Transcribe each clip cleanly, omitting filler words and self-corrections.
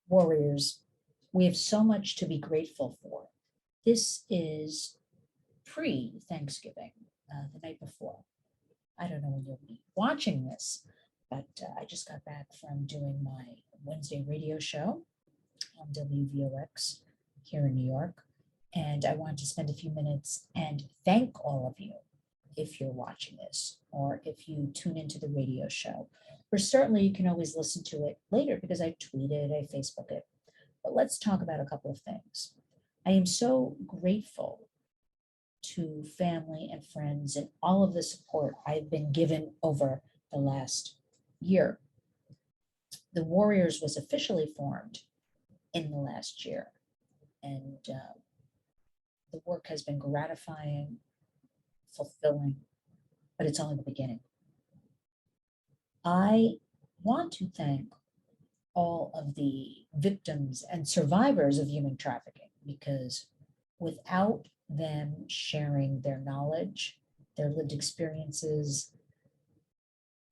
Warriors, we have so much to be grateful for. This is pre-Thanksgiving, the night before. I don't know when you'll be watching this, but I just got back from doing my Wednesday radio show on WVOX here in New York. And I wanted to spend a few minutes and thank all of you if you're watching this or if you tune into the radio show. Or certainly you can always listen to it later because I tweet it, I Facebook it. But let's talk about a couple of things. I am so grateful to family and friends and all of the support I've been given over the last year. The Warriors was officially formed in the last year, and the work has been gratifying, fulfilling, but it's only the beginning. I want to thank all of the victims and survivors of human trafficking because without them sharing their knowledge, their lived experiences,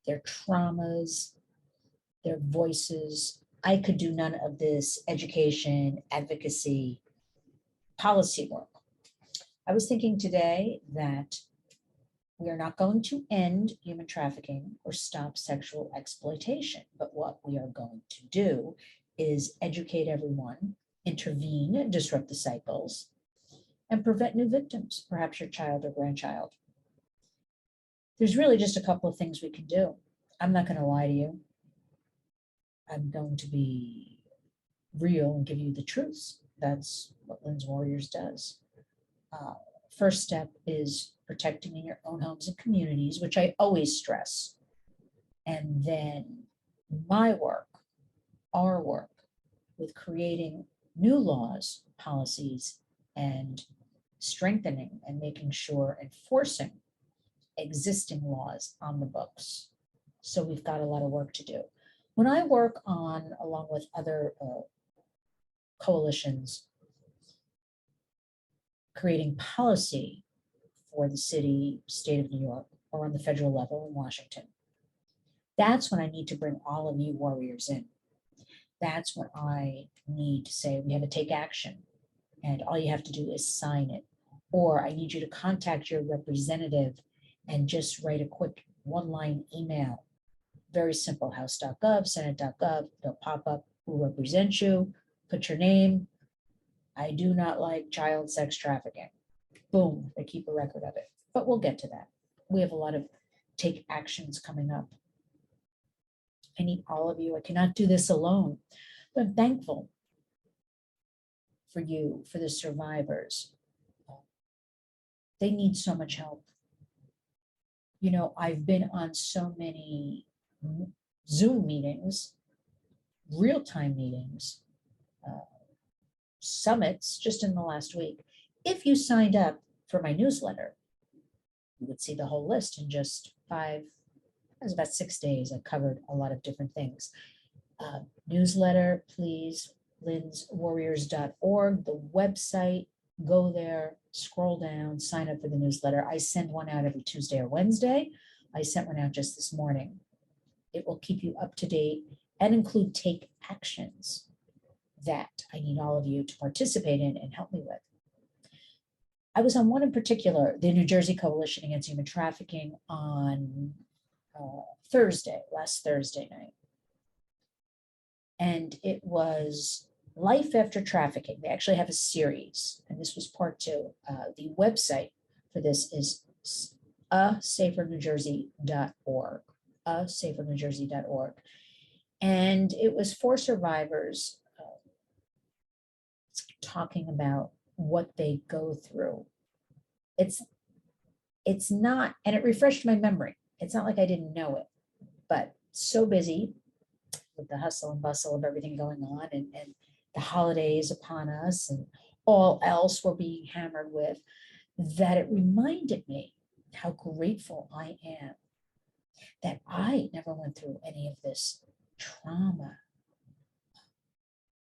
their traumas, their voices, I could do none of this education, advocacy, policy work. I was thinking today that we are not going to end human trafficking or stop sexual exploitation, but what we are going to do is educate everyone, intervene, disrupt the cycles, and prevent new victims, perhaps your child or grandchild. There's really just a couple of things we can do. I'm not going to lie to you. I'm going to be real and give you the truth. That's what Lynn's Warriors does. First step is protecting in your own homes and communities, which I always stress. And then my work, our work with creating new laws, policies, and strengthening and making sure enforcing existing laws on the books. So we've got a lot of work to do. When I work on, along with other coalitions, creating policy for the city, state of New York, or on the federal level in Washington, that's when I need to bring all of you warriors in. That's when I need to say we have to take action and all you have to do is sign it. Or I need you to contact your representative and just write a quick one-line email. Very simple, house.gov, senate.gov, they'll pop up who represents you, put your name. I do not like child sex trafficking. Boom, they keep a record of it. But we'll get to that. We have a lot of take actions coming up. I need all of you. I cannot do this alone, but I'm thankful for you, for the survivors. They need so much help. You know, I've been on so many Zoom meetings, real-time meetings, summits just in the last week. If you signed up for my newsletter, you would see the whole list in just it was about 6 days. I covered a lot of different things. Newsletter, please, lynswarriors.org, the website, go there, scroll down, sign up for the newsletter. I send one out every Tuesday or Wednesday. I sent one out just this morning. It will keep you up to date and include take actions that I need all of you to participate in and help me with. I was on one in particular, the New Jersey Coalition Against Human Trafficking, on last Thursday night. And it was Life After Trafficking. They actually have a series, and this was part 2. The website for this is asafernewjersey.org, asafernewjersey.org. And it was for survivors talking about what they go through. It's not, and it refreshed my memory. It's not like I didn't know it, but so busy with the hustle and bustle of everything going on and the holidays upon us and all else we're being hammered with, that it reminded me how grateful I am that I never went through any of this trauma,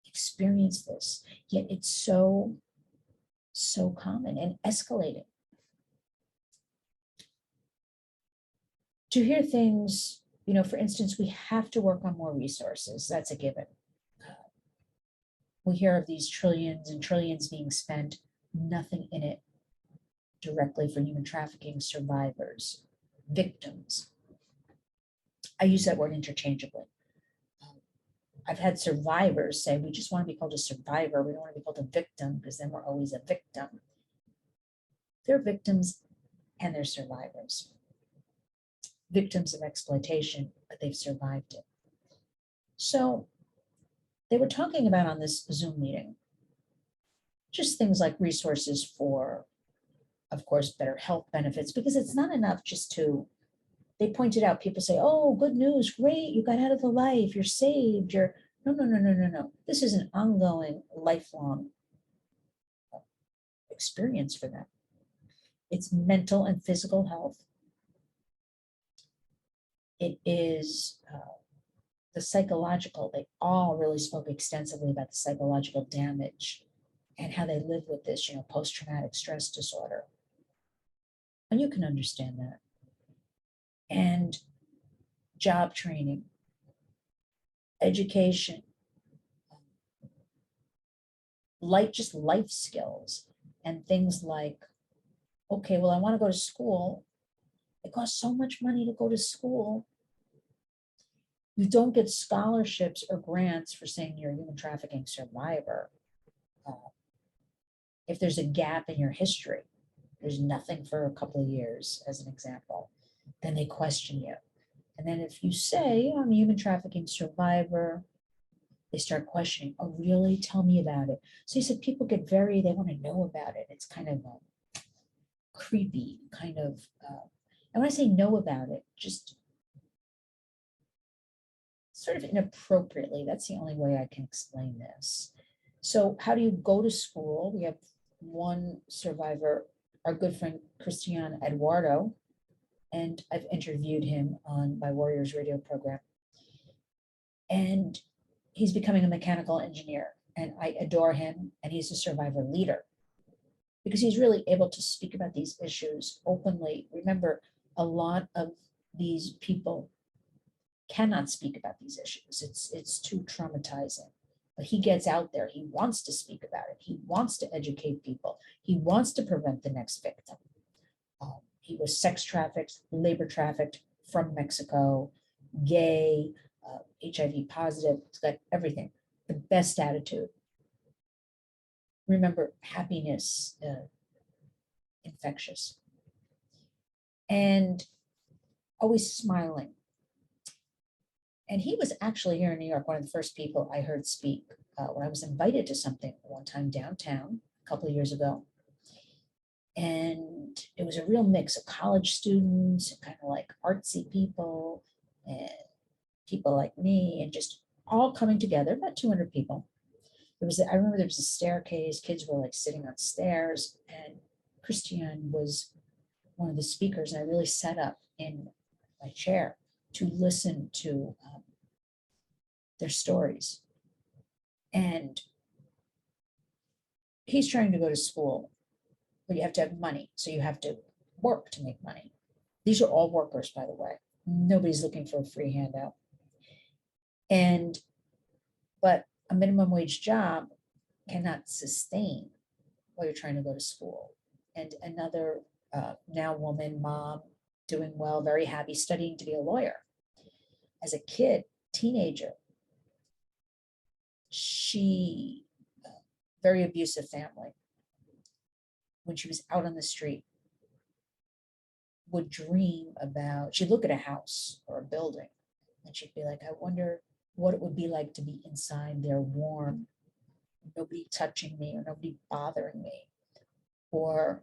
experienced this, yet it's so common and escalating. To hear things, you know, for instance, we have to work on more resources. That's a given. We hear of these trillions and trillions being spent, nothing in it directly for human trafficking survivors, victims. I use that word interchangeably. I've had survivors say, we just want to be called a survivor. We don't want to be called a victim because then we're always a victim. They're victims and they're survivors. Victims of exploitation, but they've survived it. So they were talking about on this Zoom meeting, just things like resources for, of course, better health benefits, because it's not enough just to, they pointed out, people say, oh, good news, great, you got out of the life, you're saved, you're, no. This is an ongoing, lifelong experience for them. It's mental and physical health. It is the psychological. They all really spoke extensively about the psychological damage and how they live with this, post-traumatic stress disorder. And you can understand that. And job training, education, just life skills, and things like, okay, well, I want to go to school. It costs so much money to go to school. You don't get scholarships or grants for saying you're a human trafficking survivor. If there's a gap in your history, there's nothing for a couple of years, as an example, then they question you. And then if you say, I'm a human trafficking survivor, they start questioning, oh, really? Tell me about it. So he said people get they want to know about it. It's kind of creepy, kind of, and when I say know about it, just sort of inappropriately. That's the only way I can explain this. So how do you go to school? We have one survivor, our good friend, Christiane Eduardo, and I've interviewed him on my Warriors radio program. And he's becoming a mechanical engineer, and I adore him, and he's a survivor leader because he's really able to speak about these issues openly. Remember, a lot of these people cannot speak about these issues. It's too traumatizing. But he gets out there. He wants to speak about it. He wants to educate people. He wants to prevent the next victim. He was sex trafficked, labor trafficked from Mexico, gay, HIV positive. It's got everything. The best attitude. Remember, happiness, infectious. And always smiling. And he was actually here in New York, one of the first people I heard speak when I was invited to something one time downtown a couple of years ago. And it was a real mix of college students, kind of like artsy people, and people like me, and just all coming together, about 200 people. I remember there was a staircase, kids were like sitting on stairs, and Christiane was one of the speakers, and I really sat up in my chair to listen to their stories. And he's trying to go to school, but you have to have money. So you have to work to make money. These are all workers, by the way. Nobody's looking for a free handout. But a minimum wage job cannot sustain while you're trying to go to school. And another now woman, mom, doing well, very happy, studying to be a lawyer. As a kid, teenager, she, very abusive family. When she was out on the street, would dream about, she'd look at a house or a building and she'd be like, I wonder what it would be like to be inside there warm, nobody touching me or nobody bothering me. Or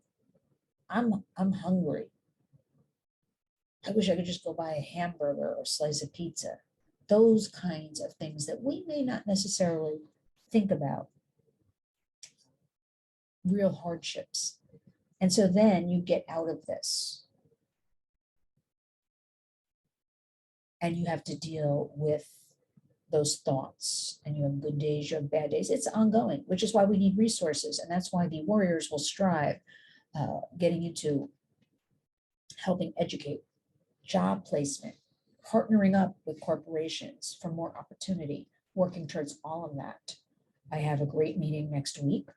I'm hungry. I wish I could just go buy a hamburger or slice of pizza. Those kinds of things that we may not necessarily think about. Real hardships. And so then you get out of this. And you have to deal with those thoughts. And you have good days, you have bad days. It's ongoing, which is why we need resources. And that's why the Warriors will strive getting into helping educate, job placement, partnering up with corporations for more opportunity, working towards all of that. I have a great meeting next week.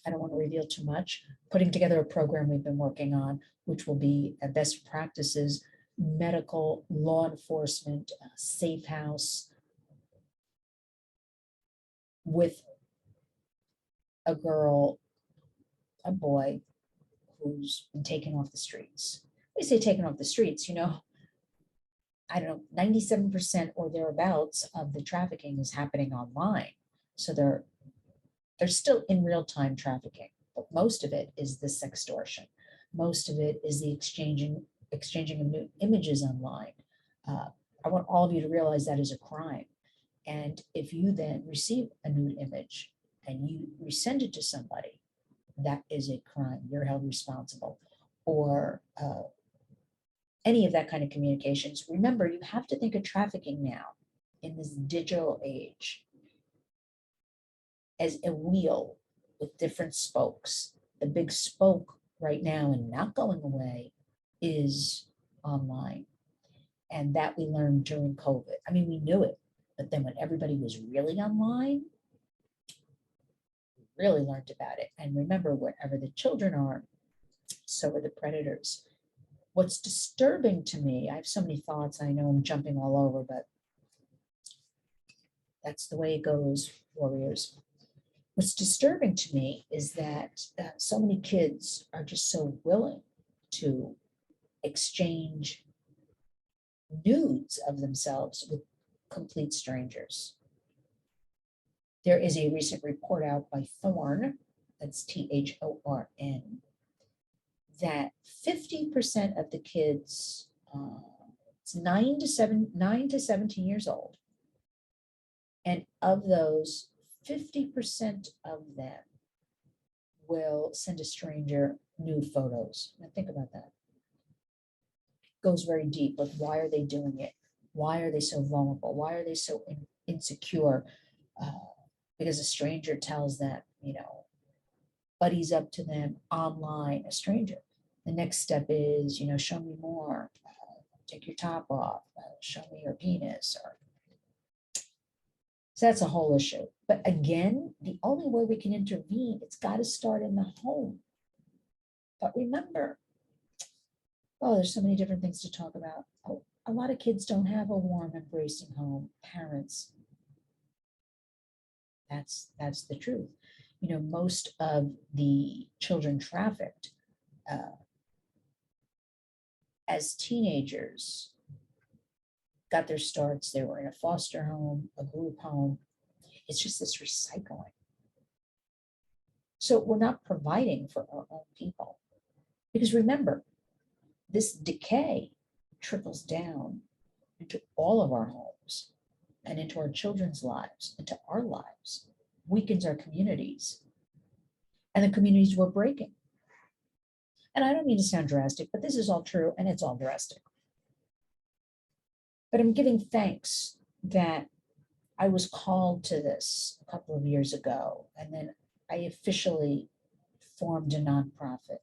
I don't want to reveal too much. Putting together a program we've been working on, which will be a best practices, medical, law enforcement, safe house with a girl, a boy who's been taken off the streets. They say taken off the streets, I don't know, 97% or thereabouts of the trafficking is happening online. So they're still in real time trafficking, but most of it is the sextortion. Most of it is the exchanging of new images online. I want all of you to realize that is a crime. And if you then receive a nude image and you resend it to somebody, that is a crime. You're held responsible. Or any of that kind of communications. Remember, you have to think of trafficking now in this digital age as a wheel with different spokes. The big spoke right now and not going away is online. And that we learned during COVID. I mean, we knew it, but then when everybody was really online, we really learned about it. And remember, wherever the children are, so are the predators. What's disturbing to me, I have so many thoughts, I know I'm jumping all over, but that's the way it goes, warriors. What's disturbing to me is that so many kids are just so willing to exchange nudes of themselves with complete strangers. There is a recent report out by Thorn, that's Thorn, that 50% of the kids, it's 9 to 17 years old, and of those, 50% of them will send a stranger nude photos. Now think about that. It goes very deep with why are they doing it? Why are they so vulnerable? Why are they so insecure? Because a stranger tells them, buddies up to them online, a stranger. The next step is, show me more, take your top off, show me your penis. So that's a whole issue. But again, the only way we can intervene, it's got to start in the home. But remember, there's so many different things to talk about. A lot of kids don't have a warm, embracing home, parents. That's the truth. Most of the children trafficked as teenagers got their starts. They were in a foster home, a group home. It's just this recycling. So we're not providing for our own people. Because remember, this decay trickles down into all of our homes and into our children's lives, into our lives, weakens our communities, and the communities we're breaking. And I don't mean to sound drastic, but this is all true and it's all drastic. But I'm giving thanks that I was called to this a couple of years ago, and then I officially formed a nonprofit.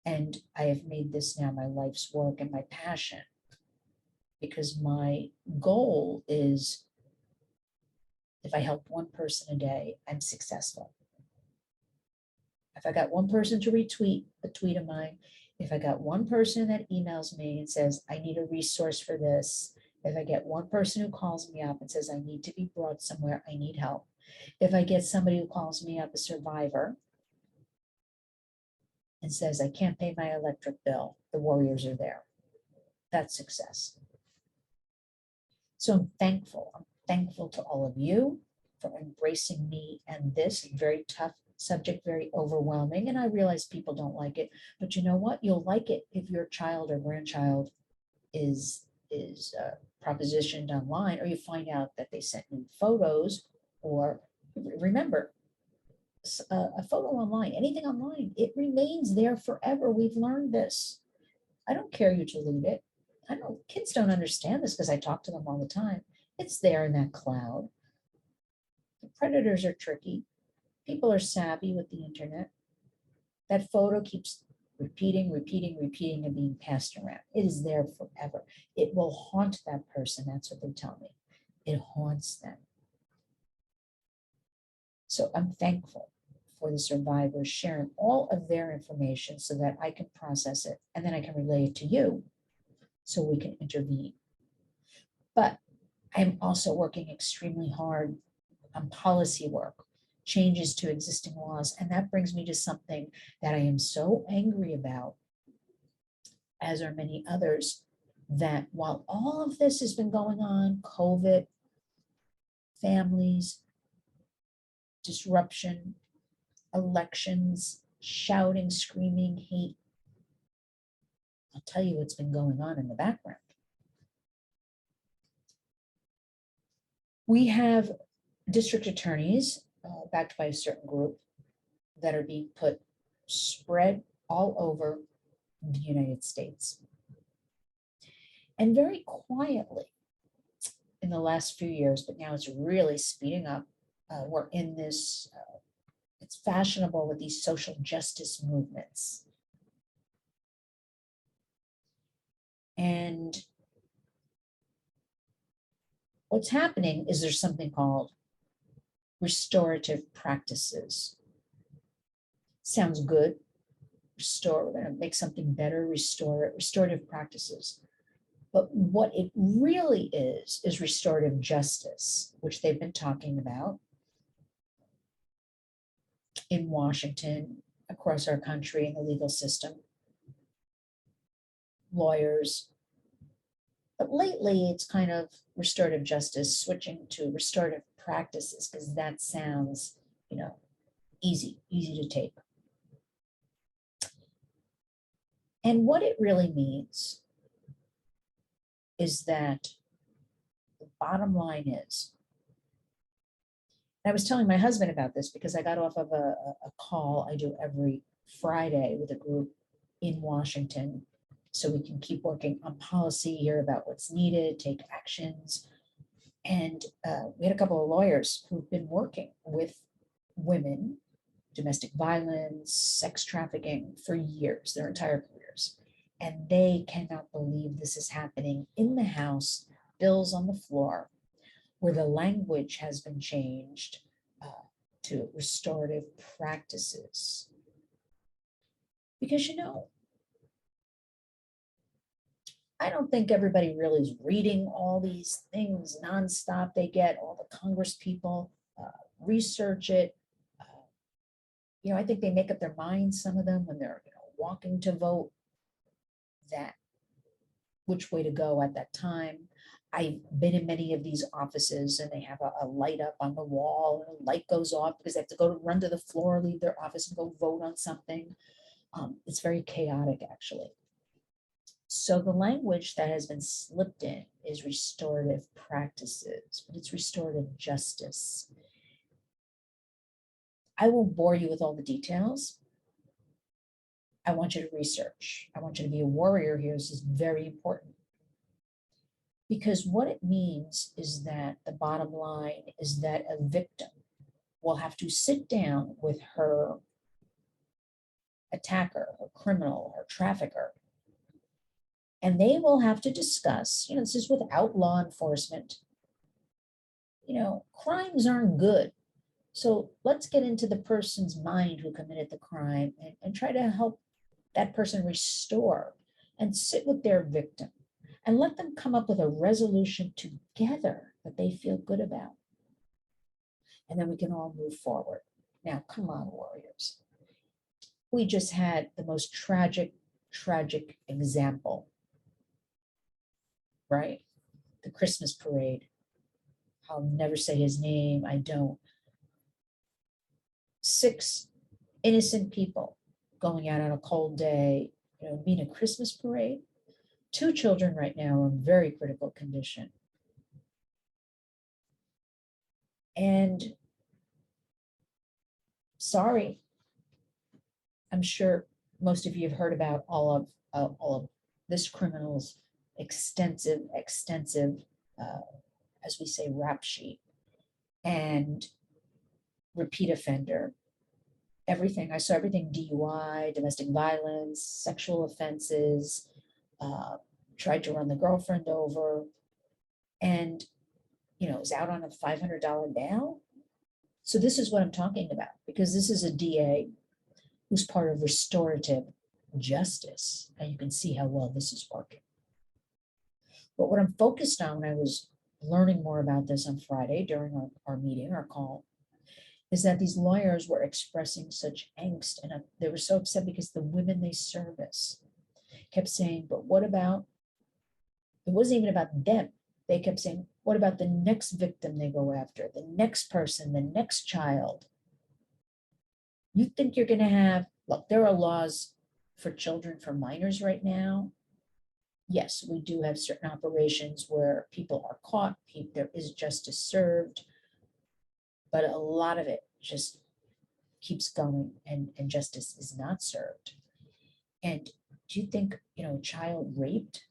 And I have made this now my life's work and my passion, because my goal is if I help one person a day, I'm successful. If I got one person to retweet a tweet of mine, if I got one person that emails me and says, I need a resource for this, if I get one person who calls me up and says, I need to be brought somewhere, I need help, if I get somebody who calls me up, a survivor, and says, I can't pay my electric bill, the warriors are there. That's success. So I'm thankful. I'm thankful to all of you for embracing me and this very tough subject, very overwhelming. And I realize people don't like it, but you know what? You'll like it if your child or grandchild is propositioned online, or you find out that they sent nude photos, or remember, a photo online, anything online, it remains there forever. We've learned this. I don't care you delete it. I know kids don't understand this because I talk to them all the time. It's there in that cloud. The predators are tricky. People are savvy with the internet. That photo keeps repeating, and being passed around. It is there forever. It will haunt that person. That's what they tell me. It haunts them. So I'm thankful for the survivors sharing all of their information so that I can process it and then I can relay it to you so we can intervene. But I'm also working extremely hard on policy work, changes to existing laws. And that brings me to something that I am so angry about, as are many others, that while all of this has been going on, COVID, families, disruption, elections, shouting, screaming, hate, I'll tell you what's been going on in the background. We have district attorneys backed by a certain group that are being spread all over the United States. And very quietly in the last few years, but now it's really speeding up. We're in this, it's fashionable with these social justice movements. And what's happening is there's something called restorative practices. Sounds good. Restore, we're going to make something better, restore it, restorative practices. But what it really is restorative justice, which they've been talking about in Washington, across our country, in the legal system, lawyers. But lately, it's kind of restorative justice, switching to restorative practices, because that sounds, easy to take. And what it really means is that the bottom line is, and I was telling my husband about this because I got off of a call I do every Friday with a group in Washington, so we can keep working on policy, hear about what's needed, take actions. And we had a couple of lawyers who've been working with women, domestic violence, sex trafficking for years, their entire careers. And they cannot believe this is happening in the House, bills on the floor, where the language has been changed to restorative practices. Because, I don't think everybody really is reading all these things nonstop. They get all the Congress people, research it. I think they make up their minds, some of them, when they're walking to vote, that which way to go at that time. I've been in many of these offices and they have a light up on the wall and a light goes off because they have to run to the floor, leave their office and go vote on something. It's very chaotic, actually. So the language that has been slipped in is restorative practices, but it's restorative justice. I won't bore you with all the details. I want you to research. I want you to be a warrior here. This is very important. Because what it means is that the bottom line is that a victim will have to sit down with her attacker, her criminal, her trafficker, and they will have to discuss, this is without law enforcement. Crimes aren't good. So let's get into the person's mind who committed the crime and try to help that person restore and sit with their victim and let them come up with a resolution together that they feel good about. And then we can all move forward. Now, come on, warriors. We just had the most tragic example, right? The Christmas parade. I'll never say his name. I don't. 6 innocent people going out on a cold day, being a Christmas parade. 2 children right now are in very critical condition. And sorry, I'm sure most of you have heard about all of this criminal's extensive, as we say, rap sheet and repeat offender. Everything. I saw everything: DUI, domestic violence, sexual offenses, tried to run the girlfriend over, and is out on a $500 bail. So this is what I'm talking about, because this is a DA who's part of restorative justice. And you can see how well this is working. But what I'm focused on when I was learning more about this on Friday during our meeting, our call, is that these lawyers were expressing such angst, and they were so upset because the women they service kept saying, but what about, it wasn't even about them. They kept saying, what about the next victim they go after, the next person, the next child? You think you're going to have, look, there are laws for children, for minors right now. Yes, we do have certain operations where people are caught, there is justice served, but a lot of it just keeps going and justice is not served. And do you think, a child raped,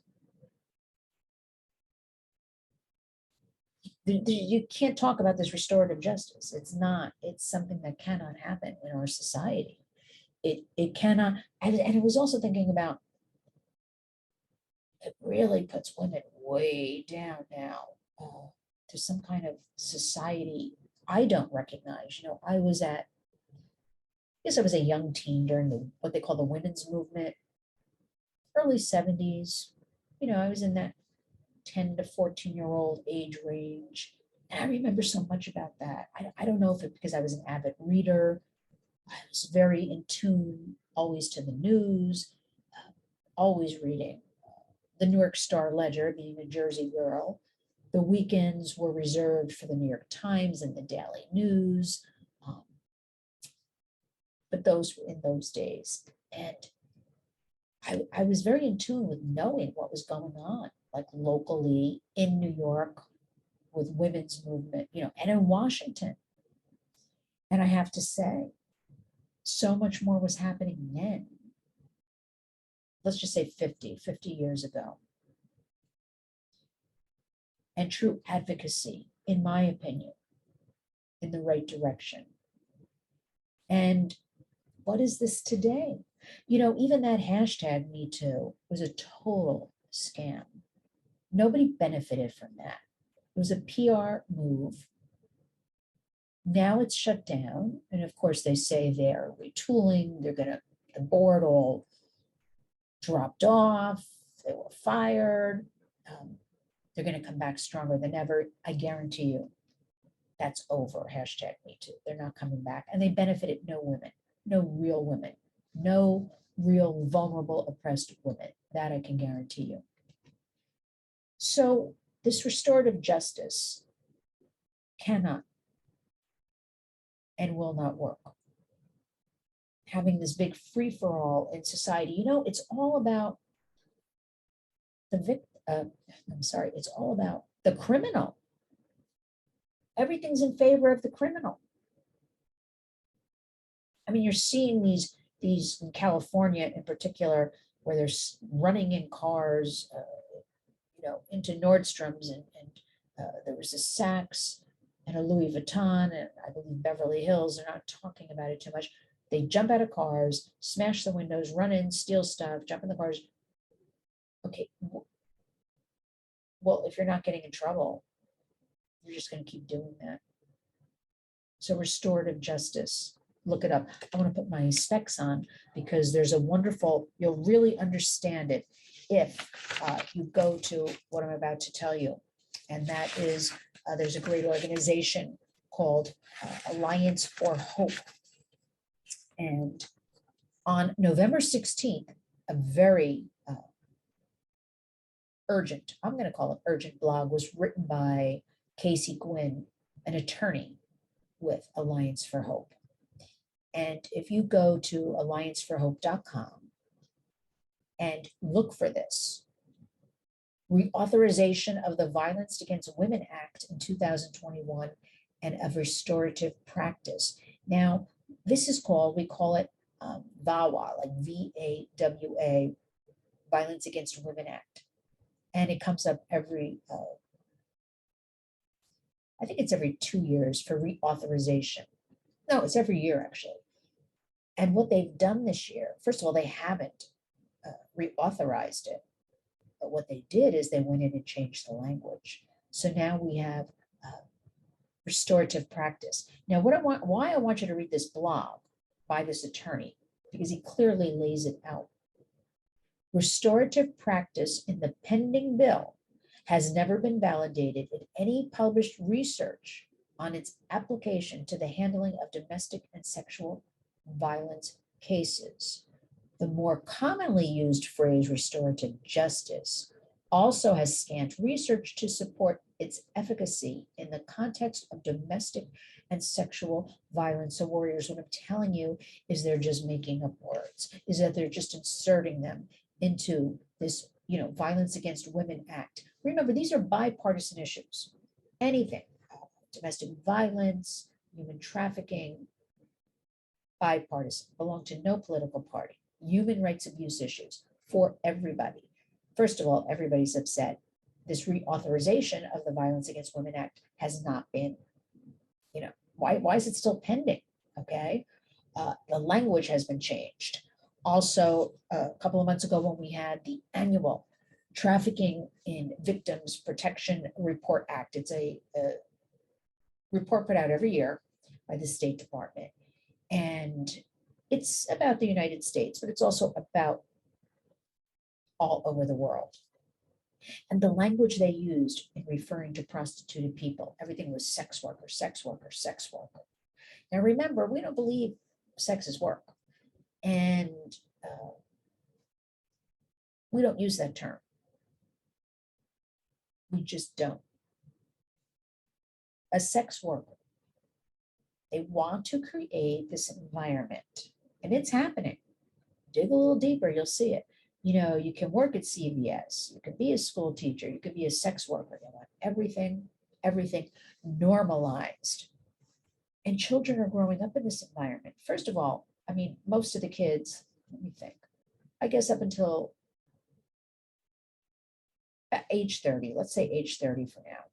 you can't talk about this restorative justice. It's something that cannot happen in our society. It cannot, and I was also thinking about, it really puts women way down now to some kind of society I don't recognize. I guess I was a young teen during what they call the women's movement, early 70s. I was in that 10 to 14-year-old age range. And I remember so much about that. I don't know if it's because I was an avid reader. I was very in tune always to the news, always reading the New York Star Ledger, being a Jersey girl. The weekends were reserved for the New York Times and the Daily News. But those were in those days. And I was very in tune with knowing what was going on, like locally in New York with women's movement, and in Washington. And I have to say, so much more was happening then. Let's just say 50 years ago. And true advocacy, in my opinion, in the right direction. And what is this today? Even that hashtag Me Too was a total scam. Nobody benefited from that. It was a PR move. Now it's shut down. And of course, they say they're retooling. The board all dropped off. They were fired. They're going to come back stronger than ever. I guarantee you that's over. Hashtag Me Too. They're not coming back. And they benefited no women, no real women, no real vulnerable, oppressed women. That I can guarantee you. So this restorative justice cannot and will not work. Having this big free-for-all in society, it's all about the victim. It's all about the criminal. Everything's in favor of the criminal. I mean, you're seeing these in California in particular, where they're running in cars, into Nordstrom's, and there was a Saks and a Louis Vuitton, and I believe Beverly Hills. They're not talking about it too much. They jump out of cars, smash the windows, run in, steal stuff, jump in the cars. Okay, well, if you're not getting in trouble, you're just going to keep doing that. So restorative justice, look it up. I want to put my specs on because there's a wonderful, you'll really understand it if you go to what I'm about to tell you. And that is, there's a great organization called Alliance for Hope. And on November 16th, a very urgent, I'm going to call it urgent blog, was written by Casey Gwynn, an attorney with Alliance for Hope. And if you go to allianceforhope.com and look for this, reauthorization of the Violence Against Women Act in 2021 and of restorative practice. Now, this is called, we call it VAWA, like VAWA, Violence Against Women Act. And it comes up every, I think it's every 2 years for reauthorization. No, it's every year actually. And what they've done this year, first of all, they haven't reauthorized it. But what they did is they went in and changed the language. So now we have restorative practice. Now, why I want you to read this blog by this attorney, because he clearly lays it out. Restorative practice in the pending bill has never been validated in any published research on its application to the handling of domestic and sexual violence cases. The more commonly used phrase restorative justice also has scant research to support its efficacy in the context of domestic and sexual violence. So warriors, what I'm telling you is they're just making up words, is that they're just inserting them into this, Violence Against Women Act. Remember, these are bipartisan issues. Anything, domestic violence, human trafficking, bipartisan, belong to no political party. Human rights abuse issues for everybody. First of all, everybody's upset. This reauthorization of the Violence Against Women Act has not been, why is it still pending? Okay. The language has been changed. Also, a couple of months ago, when we had the annual Trafficking in Victims Protection Report Act, it's a report put out every year by the State Department. And it's about the United States, but it's also about all over the world. And the language they used in referring to prostituted people, everything was sex worker, sex worker, sex worker. Now remember, we don't believe sex is work. And we don't use that term. We just don't. A sex worker, they want to create this environment, and it's happening. Dig a little deeper, you'll see it. You can work at CVS, you can be a school teacher, you could be a sex worker. They want everything normalized. And children are growing up in this environment. First of all, most of the kids, let me think, I guess up until age 30, let's say age 30 for now,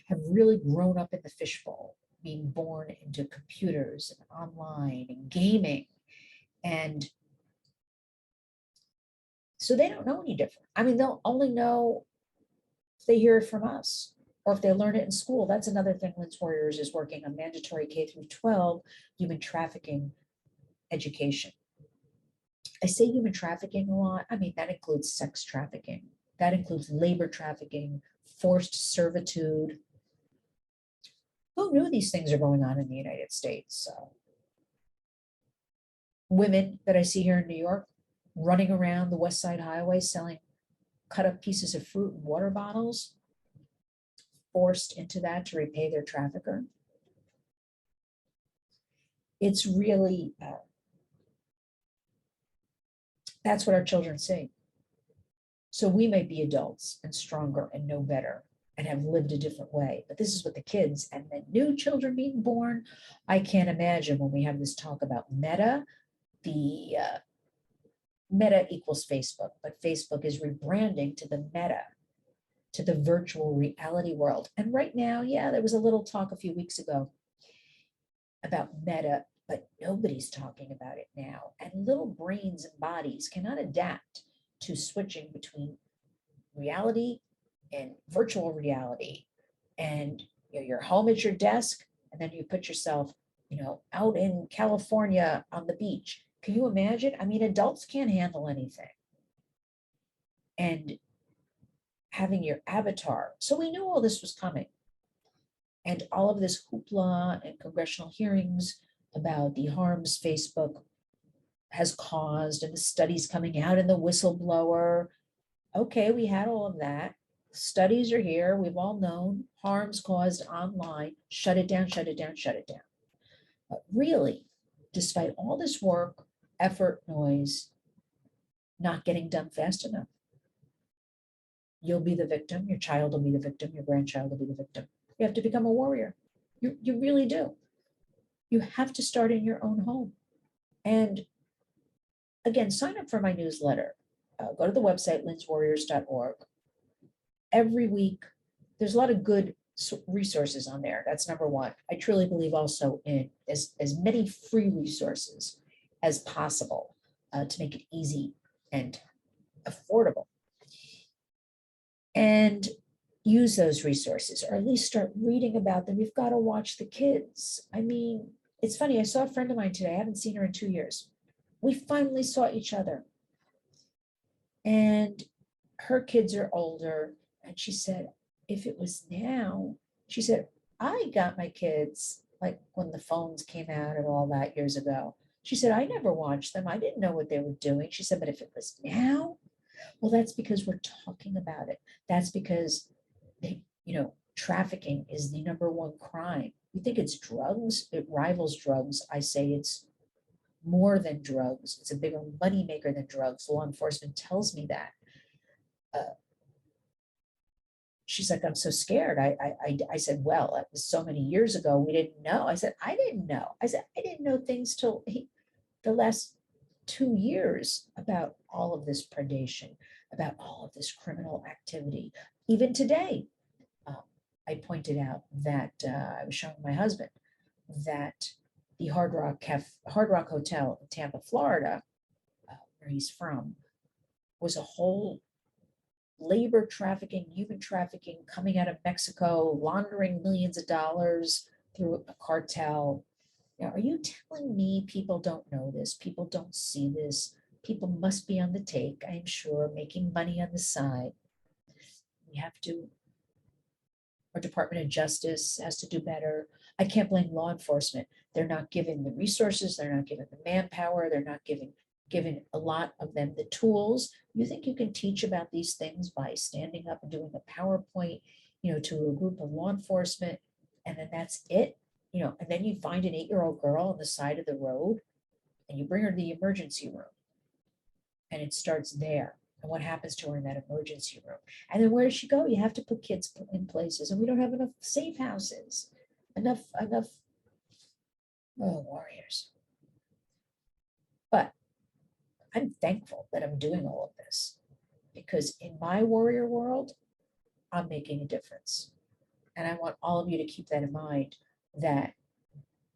have really grown up in the fishbowl, being born into computers and online and gaming. And so they don't know any different. They'll only know if they hear it from us or if they learn it in school. That's another thing Lynch Warriors is working on, mandatory K through 12 human trafficking education. I say human trafficking a lot. That includes sex trafficking. That includes labor trafficking, forced servitude. Who knew these things are going on in the United States? So, women that I see here in New York running around the West Side Highway selling cut up pieces of fruit and water bottles, forced into that to repay their trafficker. It's really, that's what our children see. So we may be adults and stronger and know better and have lived a different way, but this is what the kids and the new children being born. I can't imagine when we have this talk about Meta, the Meta equals Facebook, but Facebook is rebranding to the Meta, to the virtual reality world. And right now, there was a little talk a few weeks ago about Meta, but nobody's talking about it now. And little brains and bodies cannot adapt to switching between reality and virtual reality. And you're home at your desk, and then you put yourself, out in California on the beach. Can you imagine? Adults can't handle anything. And having your avatar. So we knew all this was coming. And all of this hoopla and congressional hearings about the harms Facebook has caused and the studies coming out and the whistleblower. Okay, we had all of that. Studies are here. We've all known harms caused online. Shut it down, shut it down, shut it down. But really, despite all this work, effort, noise, not getting done fast enough, you'll be the victim. Your child will be the victim. Your grandchild will be the victim. You have to become a warrior. You really do. You have to start in your own home. And again, sign up for my newsletter. Go to the website, lynchwarriors.org. Every week, there's a lot of good resources on there. That's number one. I truly believe also in as many free resources as possible to make it easy and affordable. And, use those resources, or at least start reading about them. You've got to watch the kids. I mean, it's funny. I saw a friend of mine today. I haven't seen her in 2 years. We finally saw each other. And her kids are older. And she said, if it was now, she said, I got my kids like when the phones came out and all that years ago. She said, I never watched them. I didn't know what they were doing. She said, but if it was now, well, that's because we're talking about it. That's because they, trafficking is the number one crime. You think it's drugs? It rivals drugs. I say it's more than drugs. It's a bigger money maker than drugs. Law enforcement tells me that. She's like, I'm so scared. I said, well, it was so many years ago. We didn't know. I said, I didn't know. I said, I didn't know things till the last 2 years about all of this predation, about all of this criminal activity. Even today, I pointed out that I was showing my husband that the Hard Rock Hotel in Tampa, Florida, where he's from, was a whole labor trafficking, human trafficking coming out of Mexico, laundering millions of dollars through a cartel. Now, are you telling me people don't know this? People don't see this? People must be on the take, I'm sure, making money on the side. We have to, our Department of Justice has to do better. I can't blame law enforcement. They're not given the resources, they're not given the manpower, they're not given a lot of them the tools. You think you can teach about these things by standing up and doing a PowerPoint, to a group of law enforcement, and then that's it? And then you find an 8-year-old girl on the side of the road and you bring her to the emergency room, and it starts there. And what happens to her in that emergency room? And then where does she go? You have to put kids in places, and we don't have enough safe houses, enough, warriors. But I'm thankful that I'm doing all of this, because in my warrior world, I'm making a difference. And I want all of you to keep that in mind, that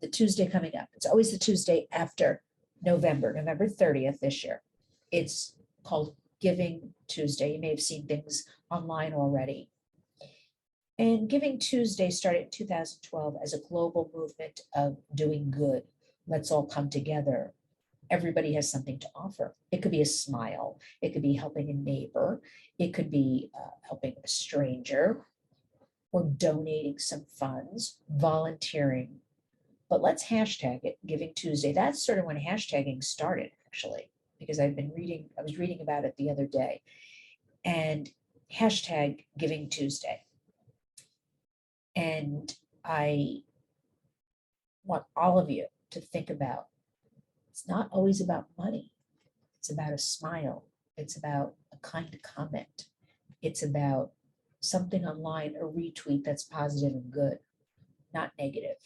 the Tuesday coming up, it's always the Tuesday after November 30th this year. It's called Giving Tuesday. You may have seen things online already. And Giving Tuesday started in 2012 as a global movement of doing good. Let's all come together. Everybody has something to offer. It could be a smile. It could be helping a neighbor. It could be helping a stranger, or donating some funds, volunteering. But let's hashtag it Giving Tuesday. That's sort of when hashtagging started, actually, because I was reading about it the other day. And hashtag Giving Tuesday. And I want all of you to think about, it's not always about money. It's about a smile. It's about a kind comment. It's about something online, a retweet that's positive and good, not negative.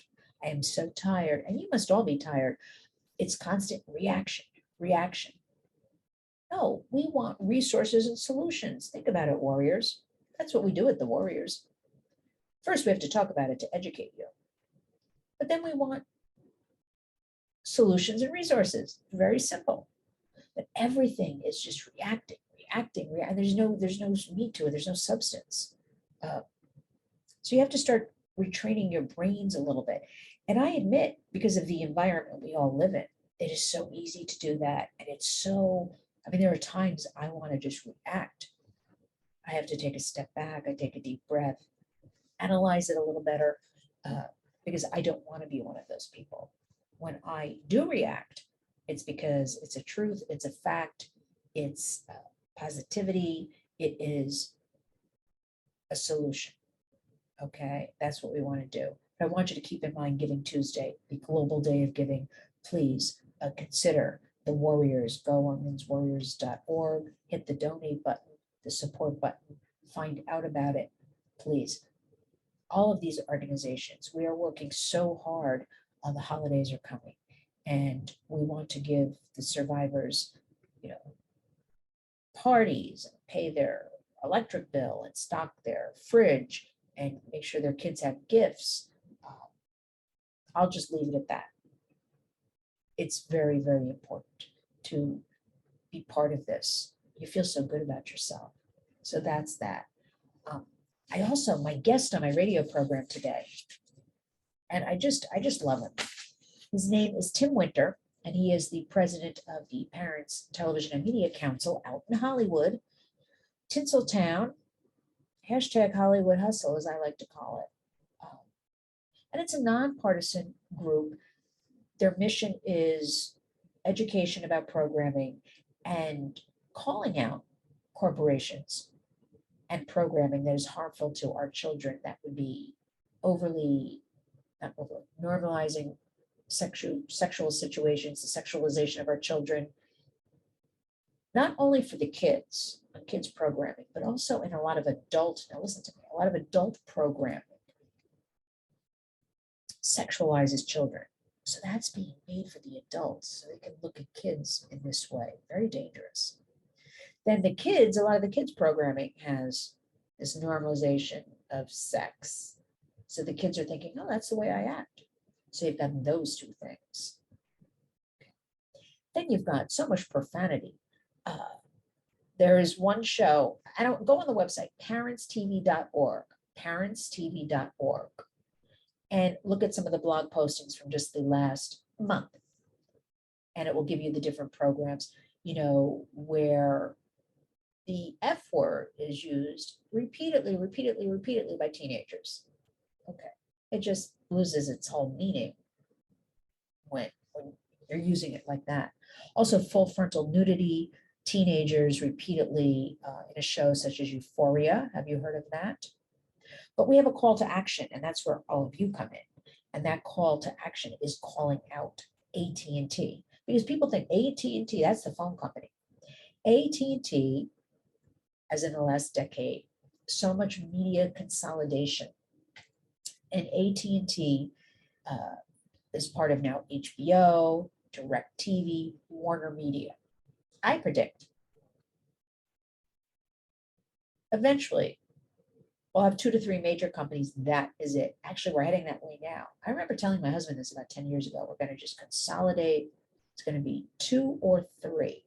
I am so tired, and you must all be tired. It's constant reaction. No, we want resources and solutions. Think about it, warriors. That's what we do at the Warriors. First, we have to talk about it to educate you. But then we want solutions and resources. Very simple. But everything is just reacting. There's no meat to it. There's no substance. So you have to start retraining your brains a little bit. And I admit, because of the environment we all live in, it is so easy to do that. And there are times I want to just react. I have to take a step back. I take a deep breath, analyze it a little better, because I don't want to be one of those people. When I do react, it's because it's a truth, it's a fact, it's positivity, it is a solution. Okay, that's what we want to do. But I want you to keep in mind Giving Tuesday, the global day of giving. Please consider the Warriors. Go on womenswarriors.org, hit the donate button, the support button, find out about it, please. All of these organizations, we are working so hard. The holidays are coming, and we want to give the survivors, parties, pay their electric bill, and stock their fridge, and make sure their kids have gifts. I'll just leave it at that. It's very, very important to be part of this. You feel so good about yourself. So that's that. my guest on my radio program today, and I just love him. His name is Tim Winter, and he is the president of the Parents Television and Media Council out in Hollywood, Tinseltown, hashtag Hollywood Hustle, as I like to call it. And it's a nonpartisan group. Their mission is education about programming and calling out corporations and programming that is harmful to our children, that would be overly, not overly, normalizing sexual situations, the sexualization of our children, not only for the kids, on kids programming, but also in a lot of adult, now listen to me, a lot of adult programming sexualizes children. So that's being made for the adults, so they can look at kids in this way. Very dangerous. Then the kids, a lot of the kids programming has this normalization of sex. So the kids are thinking, oh, that's the way I act. So you've got those two things. Then you've got so much profanity. There is one show, I don't go on the website, parentstv.org, parentstv.org, and look at some of the blog postings from just the last month. And it will give you the different programs, where the F word is used repeatedly by teenagers. Okay. It just loses its whole meaning when you're using it like that. Also, full frontal nudity, teenagers repeatedly in a show such as Euphoria. Have you heard of that? But we have a call to action, and that's where all of you come in. And that call to action is calling out AT&T, because people think AT&T, that's the phone company. AT&T, as in the last decade, so much media consolidation. And AT&T is part of now HBO, DirecTV, Warner Media. I predict eventually we'll have 2 to 3 major companies. That is it. Actually, we're heading that way now. I remember telling my husband this about 10 years ago. We're going to just consolidate. It's going to be 2 or 3.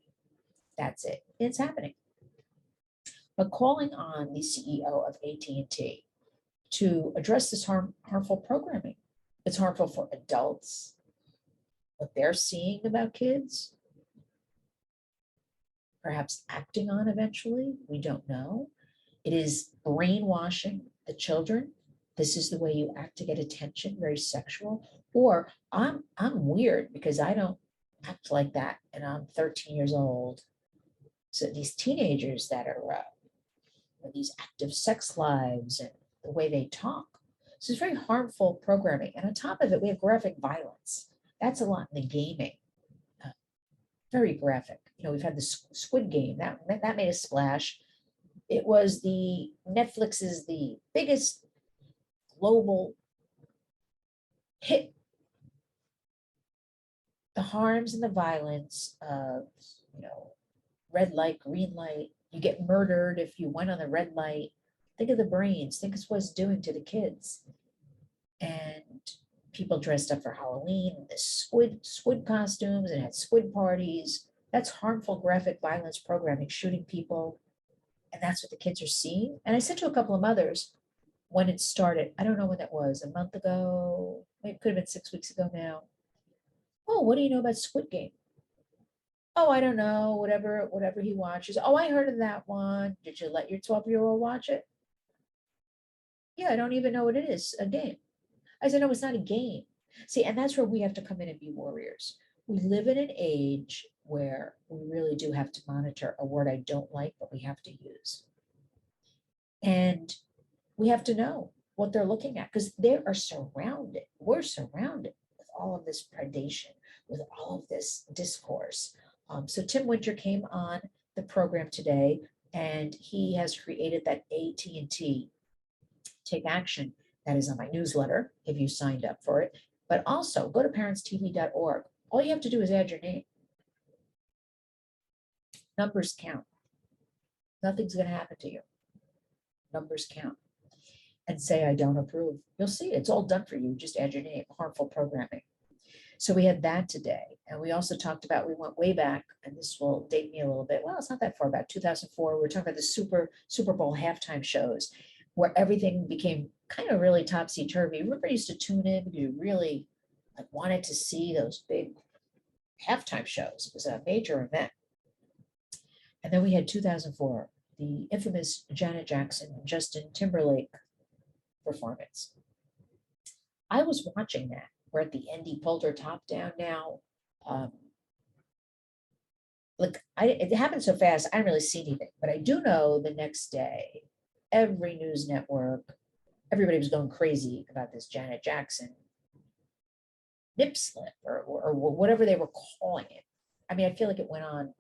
That's it. It's happening. But calling on the CEO of AT&T to address this harmful programming. It's harmful for adults, what they're seeing about kids, perhaps acting on eventually. We don't know. It is brainwashing the children. This is the way you act to get attention, very sexual. Or I'm weird because I don't act like that and I'm 13 years old. So these teenagers that are these active sex lives and the way they talk. So it's very harmful programming. And on top of it, we have graphic violence. That's a lot in the gaming. Very graphic. We've had the Squid Game. That made a splash. It was Netflix's the biggest global hit. The harms and the violence of, red light, green light. You get murdered if you went on the red light. Think of the brains. Think of what it's doing to the kids. And people dressed up for Halloween, the squid costumes, and had squid parties. That's harmful graphic violence programming, shooting people. And that's what the kids are seeing. And I said to a couple of mothers when it started, I don't know when that was, a month ago, maybe it could have been 6 weeks ago now. Oh, what do you know about Squid Game? Oh, I don't know, whatever he watches. Oh, I heard of that one. Did you let your 12-year-old watch it? Yeah, I don't even know what it is, a game. I said, no, it's not a game. See, and that's where we have to come in and be warriors. We live in an age where we really do have to monitor a word I don't like, but we have to use. And we have to know what they're looking at because they are surrounded. We're surrounded with all of this predation, with all of this discourse. So Tim Winter came on the program today, and he has created that AT&T Take Action. That is on my newsletter if you signed up for it. But also go to parentstv.org. All you have to do is add your name. Numbers count. Nothing's going to happen to you. Numbers count. And say, I don't approve. You'll see it's all done for you. Just add your name, harmful programming. So we had that today. And we also talked about, we went way back, and this will date me a little bit. Well, it's not that far back, 2004. We were talking about the Super Bowl halftime shows where everything became kind of really topsy-turvy. Everybody used to tune in because you really like wanted to see those big halftime shows. It was a major event. And then we had 2004, the infamous Janet Jackson and Justin Timberlake performance. I was watching that. We're at the end. He pulled her top down now. Look, it happened so fast, I didn't really see anything. But I do know the next day, every news network, everybody was going crazy about this Janet Jackson nip slip or whatever they were calling it. I mean, I feel like it went on.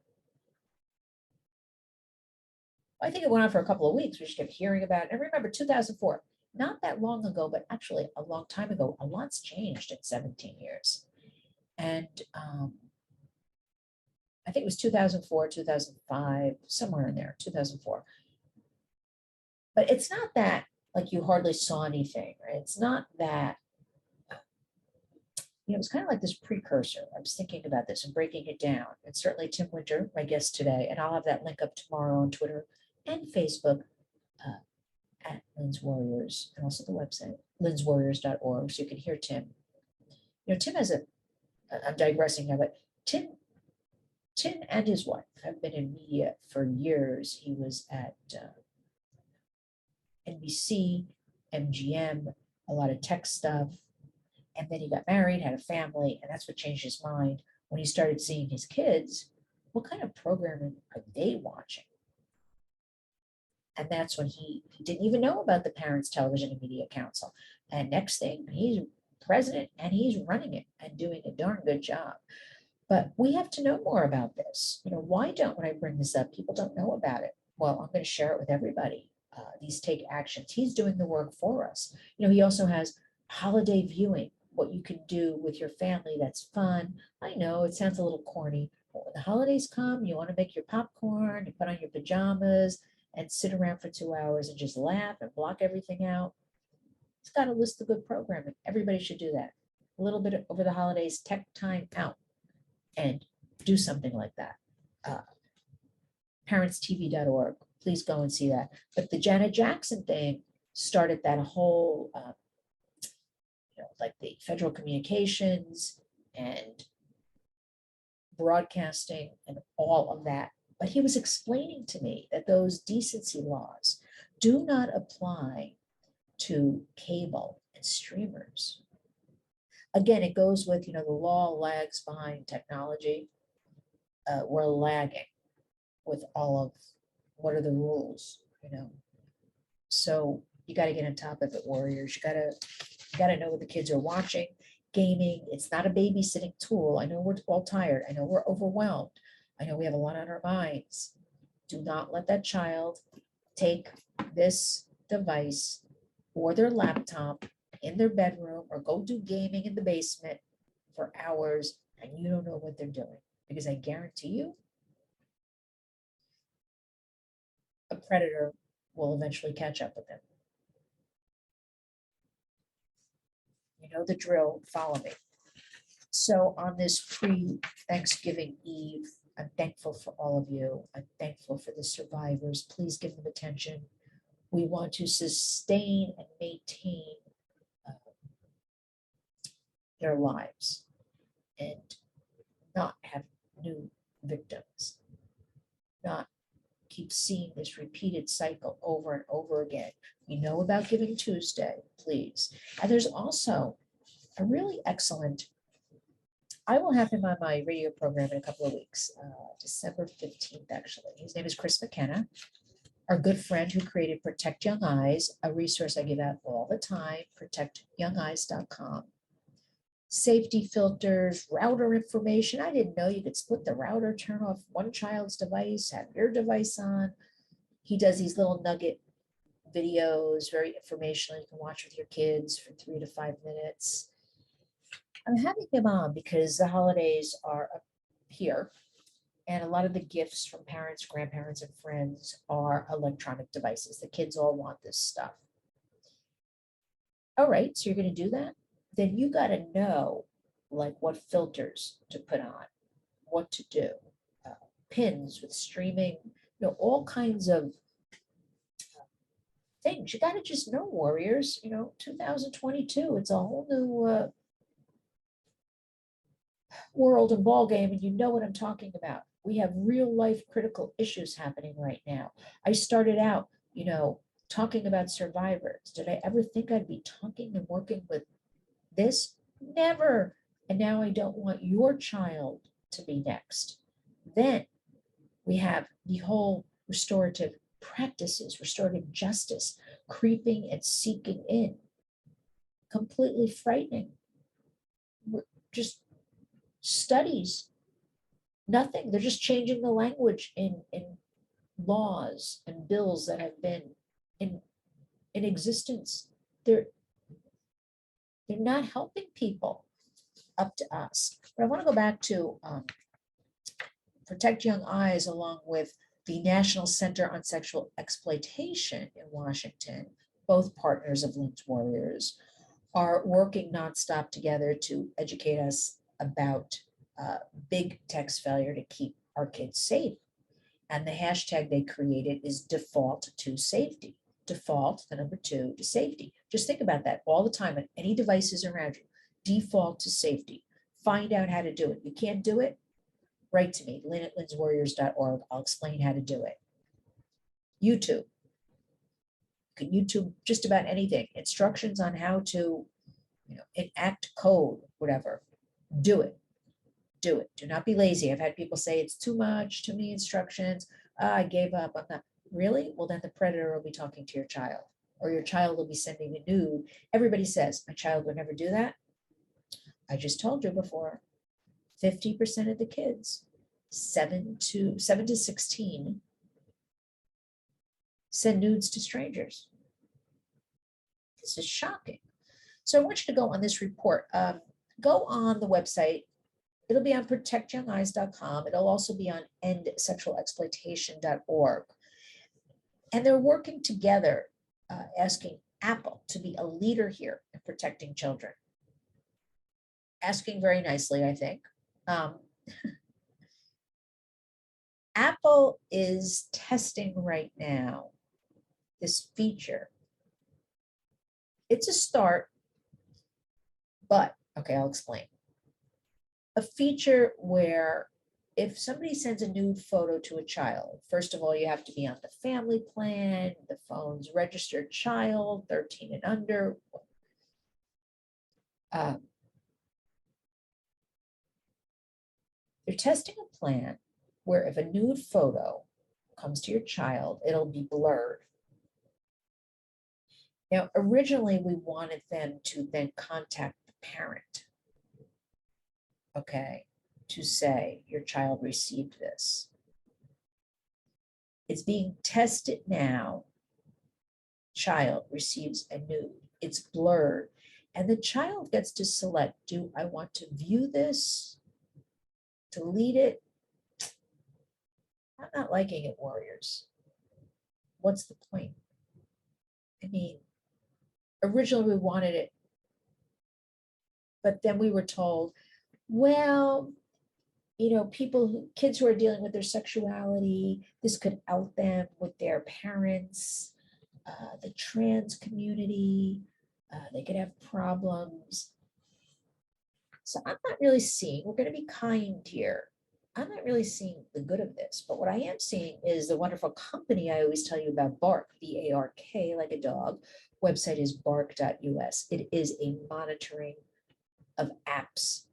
I think it went on for a couple of weeks. We just kept hearing about it. And I remember 2004, not that long ago, but actually a long time ago, a lot's changed in 17 years. And I think it was 2004, 2005, somewhere in there, 2004. But it's not that like you hardly saw anything, right? It's not that, you know, it was kind of like this precursor. I was thinking about this and breaking it down. And certainly Tim Winter, my guest today, and I'll have that link up tomorrow on Twitter and Facebook at Lynn's Warriors, and also the website, lynswarriors.org, so you can hear Tim. You know, Tim has I'm digressing now, but Tim and his wife have been in media for years. He was at NBC, MGM, a lot of tech stuff. And then he got married, had a family, and that's what changed his mind. When he started seeing his kids, what kind of programming are they watching? And that's when he didn't even know about the Parents Television and Media Council. And next thing, he's president and he's running it and doing a darn good job. But we have to know more about this. You know, why don't, when I bring this up, people don't know about it? Well, I'm going to share it with everybody. These take actions. He's doing the work for us. You know, he also has holiday viewing, what you can do with your family that's fun. I know it sounds a little corny, but when the holidays come, you want to make your popcorn, you put on your pajamas and sit around for 2 hours and just laugh and block everything out. It's got a list of good programming. Everybody should do that. A little bit over the holidays, tech time out and do something like that. Parentstv.org. Please go and see that. But the Janet Jackson thing started that whole, you know, like the federal communications and broadcasting and all of that. But he was explaining to me that those decency laws do not apply to cable and streamers. Again, it goes with, you know, the law lags behind technology. We're lagging with all of what are the rules, you know. So you got to get on top of it, warriors. You got to know what the kids are watching. Gaming, it's not a babysitting tool. I know we're all tired. I know we're overwhelmed. I know we have a lot on our minds. Do not let that child take this device or their laptop in their bedroom or go do gaming in the basement for hours and you don't know what they're doing. Because I guarantee you, a predator will eventually catch up with them. You know the drill, follow me. So on this pre-Thanksgiving Eve, I'm thankful for all of you. I'm thankful for the survivors. Please give them attention. We want to sustain and maintain their lives and not have new victims, not keep seeing this repeated cycle over and over again. We know about Giving Tuesday, please. And there's also a really excellent, I will have him on my radio program in a couple of weeks, December 15th, actually. His name is Chris McKenna, our good friend who created Protect Young Eyes, a resource I give out all the time, protectyoungeyes.com. Safety filters, router information. I didn't know you could split the router, turn off one child's device, have your device on. He does these little nugget videos, very informational. You can watch with your kids for 3 to 5 minutes. I'm having him on because the holidays are up here and a lot of the gifts from parents, grandparents, and friends are electronic devices. The kids all want this stuff. All right, so you're going to do that? Then you got to know like what filters to put on, what to do, pins with streaming, you know, all kinds of things. You got to just know, warriors, 2022, it's a whole new world and ball game, and you know what I'm talking about. We have real life critical issues happening right now. I started out, talking about survivors. Did I ever think I'd be talking and working with this? Never. And now I don't want your child to be next. Then we have the whole restorative practices, restorative justice creeping and seeking in. Completely frightening. Just studies, nothing. They're just changing the language in laws and bills that have been in existence. They're not helping people up to us. But I want to go back to Protect Young Eyes, along with the National Center on Sexual Exploitation in Washington, both partners of Linked Warriors, are working nonstop together to educate us about big tech's failure to keep our kids safe. And the hashtag they created is default to safety. Default, the number 2, to safety. Just think about that all the time on any devices around you. Default to safety. Find out how to do it. You can't do it? Write to me, lynn@linswarriors.org. I'll explain how to do it. YouTube. You can YouTube just about anything. Instructions on how to, enact code, whatever. Do it. Do it. Do not be lazy. I've had people say it's too much, too many instructions. I gave up. I'm not. Really? Well, then the predator will be talking to your child, or your child will be sending a nude. Everybody says, my child would never do that. I just told you before, 50% of the kids, 7 to 16, send nudes to strangers. This is shocking. So I want you to go on this report. Go on the website. It'll be on protectyoungeyes.com. It'll also be on endsexualexploitation.org. And they're working together, asking Apple to be a leader here in protecting children. Asking very nicely, I think. Apple is testing right now this feature. It's a start, but, okay, I'll explain. A feature where if somebody sends a nude photo to a child, first of all, you have to be on the family plan, the phone's registered child, 13 and under. They're testing a plan where if a nude photo comes to your child, it'll be blurred. Now, originally, we wanted them to then contact the parent, okay, to say your child received this. It's being tested now. Child receives a nude. It's blurred. And the child gets to select, do I want to view this? Delete it? I'm not liking it, warriors. What's the point? I mean, originally we wanted it, but then we were told, well, kids who are dealing with their sexuality, this could out them with their parents, the trans community, they could have problems. So I'm not really seeing, we're going to be kind here. I'm not really seeing the good of this, but what I am seeing is the wonderful company I always tell you about, Bark, B-A-R-K, like a dog. Website is bark.us. It is a monitoring of apps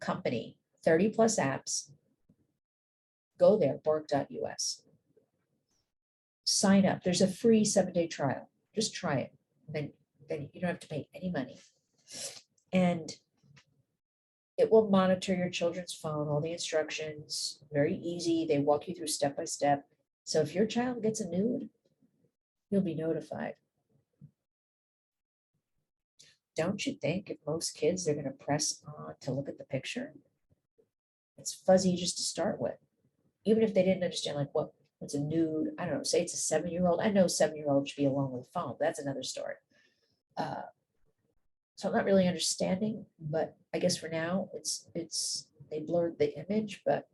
company, 30 plus apps. Go there, bark.us. Sign up. There's a free 7-day trial. Just try it. Then you don't have to pay any money. And it will monitor your children's phone, all the instructions, very easy. They walk you through step by step. So if your child gets a nude, you'll be notified. Don't you think if most kids, they're going to press on to look at the picture? It's fuzzy just to start with. Even if they didn't understand, like, what's a nude? I don't know, say it's a 7-year-old. I know 7-year-old should be alone with a phone. That's another story. So I'm not really understanding, but I guess for now, they blurred the image, but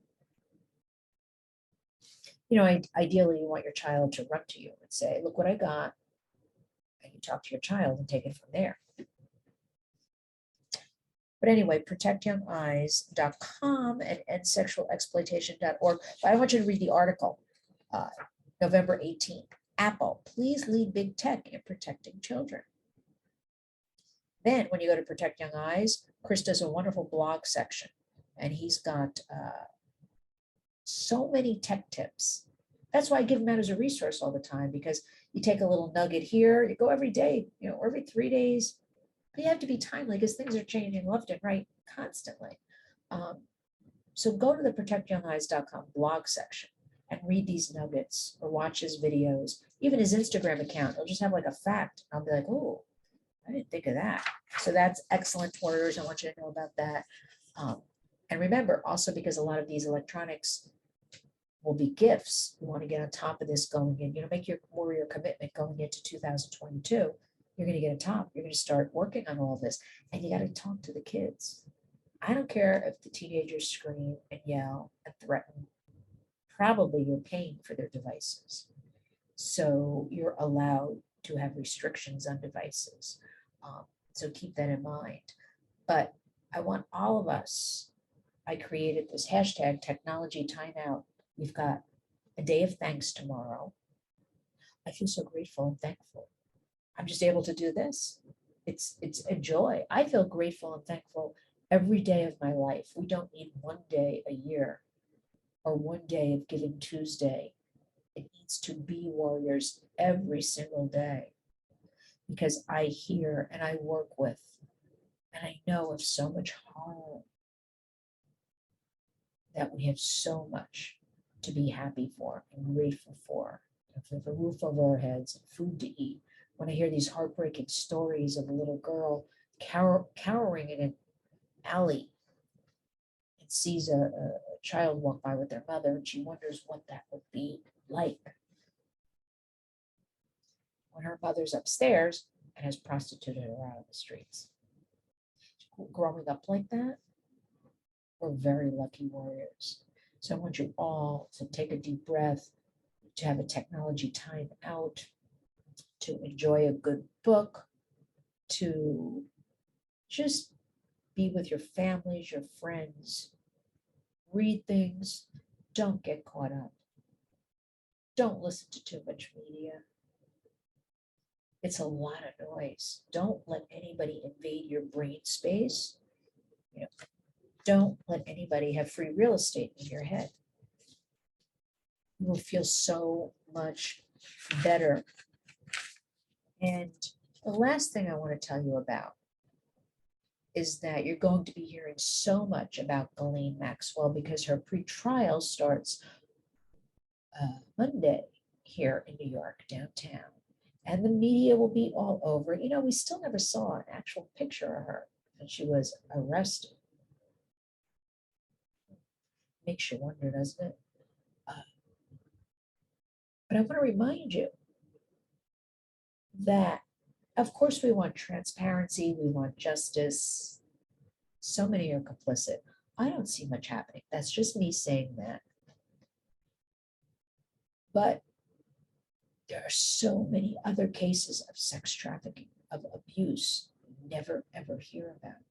ideally you want your child to run to you and say, look what I got. and you talk to your child and take it from there. But anyway, protectyoungeyes.com and endsexualexploitation.org. But I want you to read the article, November 18th. Apple, please lead big tech in protecting children. Then when you go to Protect Young Eyes, Chris does a wonderful blog section, and he's got so many tech tips. That's why I give them out as a resource all the time, because you take a little nugget here, you go every day, or every 3 days. But you have to be timely because things are changing left and right constantly. So go to the protectyoungeyes.com blog section and read these nuggets or watch his videos, even his Instagram account. He'll just have like a fact. I'll be like, oh, I didn't think of that. So that's excellent, warriors. I want you to know about that. And remember also, because a lot of these electronics will be gifts, you want to get on top of this going in, make your warrior commitment going into 2022. You're going to get a top. You're going to start working on all this, and you got to talk to the kids. I don't care if the teenagers scream and yell and threaten. Probably you're paying for their devices. So you're allowed to have restrictions on devices. So keep that in mind. But I want all of us, I created this hashtag technology timeout. We've got a day of thanks tomorrow. I feel so grateful and thankful. I'm just able to do this. It's a joy. I feel grateful and thankful every day of my life. We don't need one day a year or one day of Giving Tuesday. It needs to be warriors every single day, because I hear and I work with and I know of so much harm, that we have so much to be happy for and grateful for. If we have a roof over our heads and food to eat. When I hear these heartbreaking stories of a little girl cowering in an alley and sees a child walk by with their mother, and she wonders what that would be like when her mother's upstairs and has prostituted her out of the streets. Growing up like that, we're very lucky warriors. So I want you all to take a deep breath, to have a technology time out, to enjoy a good book, to just be with your families, your friends, read things, don't get caught up. Don't listen to too much media. It's a lot of noise. Don't let anybody invade your brain space. Don't let anybody have free real estate in your head. You will feel so much better. And the last thing I want to tell you about is that you're going to be hearing so much about Ghislaine Maxwell, because her pre-trial starts Monday here in New York, downtown. And the media will be all over it. We still never saw an actual picture of her when she was arrested. Makes you wonder, doesn't it? But I want to remind you that, of course, we want transparency, we want justice. So many are complicit. I don't see much happening. That's just me saying that. But there are so many other cases of sex trafficking, of abuse, we never ever hear about.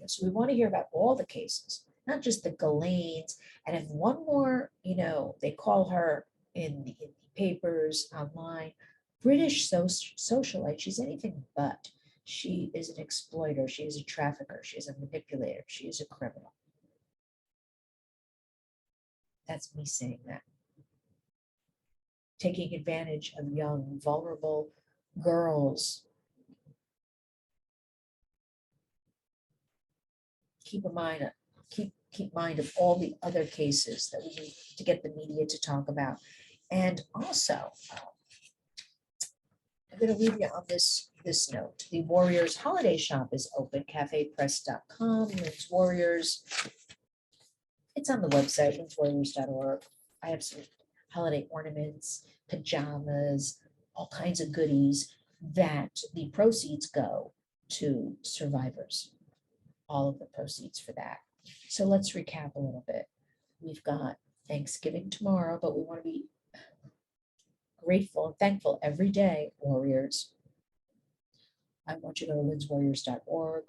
So we want to hear about all the cases, not just the Ghislaines. And if one more, they call her in the papers, online, British socialite, she's anything but. She is an exploiter. She is a trafficker. She is a manipulator. She is a criminal. That's me saying that. Taking advantage of young, vulnerable girls. Keep mind of all the other cases that we need to get the media to talk about. And also, I'm going to leave you on this note. The Warriors Holiday Shop is open, cafepress.com, Women's Warriors. It's on the website, womenswarriors.org. I have some holiday ornaments, pajamas, all kinds of goodies that the proceeds go to survivors. All of the proceeds for that. So let's recap a little bit. We've got Thanksgiving tomorrow, but we want to be grateful and thankful every day, warriors. I want you to go to lidswarriors.org.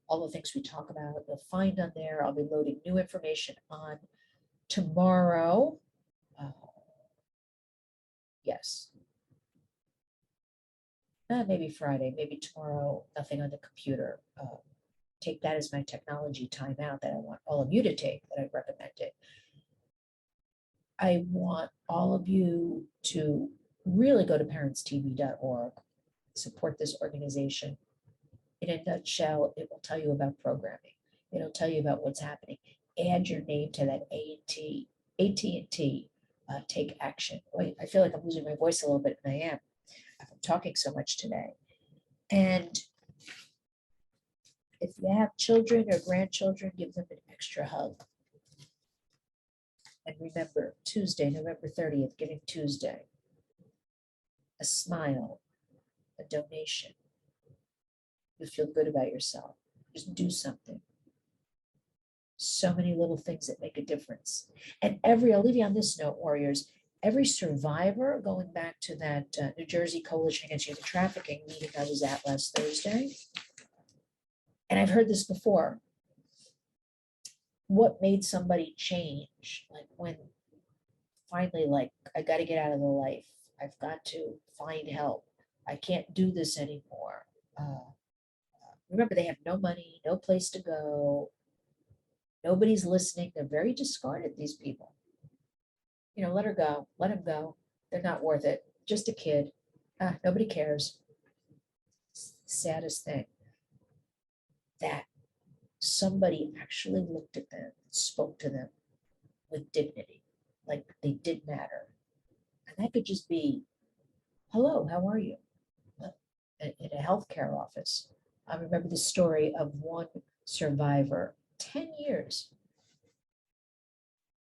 All the things we talk about, you'll find on there. I'll be loading new information on tomorrow. Yes. Maybe Friday, maybe tomorrow, nothing on the computer. Take that as my technology timeout that I want all of you to take, that I recommend it. I want all of you to really go to parentstv.org, support this organization. In a nutshell, it will tell you about programming. It'll tell you about what's happening. Add your name to that AT&T Take Action. Wait, I feel like I'm losing my voice a little bit, and I am. I'm talking so much today. And if you have children or grandchildren, give them an extra hug. And remember, Tuesday, November 30th, Giving Tuesday, a smile, a donation. You feel good about yourself. Just do something. So many little things that make a difference. And I'll leave you on this note, warriors, every survivor, going back to that New Jersey Coalition Against Human Trafficking meeting I was at last Thursday, and I've heard this before, what made somebody change? Like when finally, like, I got to get out of the life. I've got to find help. I can't do this anymore. Remember, they have no money, no place to go. Nobody's listening. They're very discarded, these people. You know, let her go. Let him go. They're not worth it. Just a kid. Nobody cares. It's the saddest thing that somebody actually looked at them, spoke to them with dignity, like they did matter. And that could just be, hello, how are you? In a healthcare office. I remember the story of one survivor, 10 years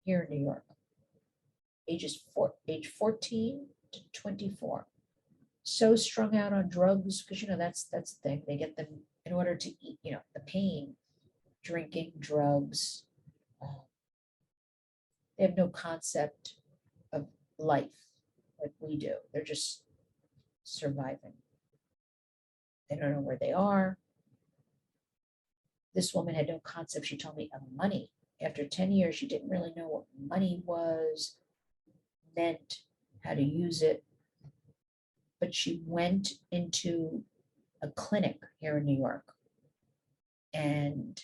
here in New York, age 14 to 24. So strung out on drugs, because you know that's the thing. They get them in order to eat, you know, the pain, drinking, drugs. They have no concept of life like we do. They're just surviving. They don't know where they are. This woman had no concept, she told me, of money. After 10 years, she didn't really know what money was, meant, how to use it. But she went into a clinic here in New York, and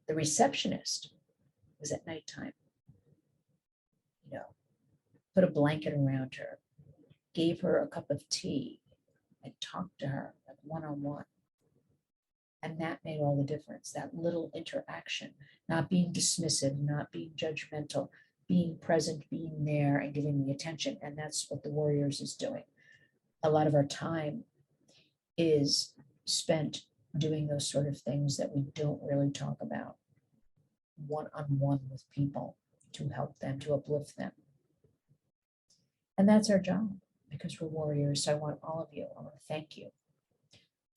the receptionist was at nighttime, you know, put a blanket around her, gave her a cup of tea, and talked to her like one-on-one. And that made all the difference, that little interaction, not being dismissive, not being judgmental, being present, being there, and giving the attention. And that's what the Warriors is doing. A lot of our time is spent doing those sort of things that we don't really talk about one-on-one with people, to help them, to uplift them. And that's our job, because we're warriors. So I want all of you, I want to thank you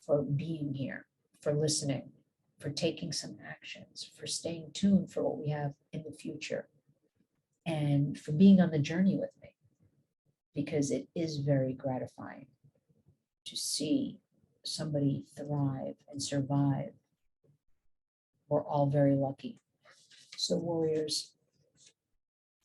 for being here, for listening, for taking some actions, for staying tuned for what we have in the future, and for being on the journey with me, because it is very gratifying to see somebody thrive and survive. We're all very lucky. So warriors,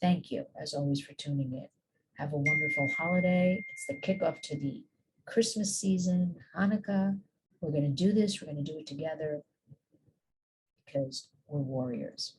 thank you as always for tuning in. Have a wonderful holiday. It's the kickoff to the Christmas season, Hanukkah. We're going to do this. We're going to do it together because we're warriors.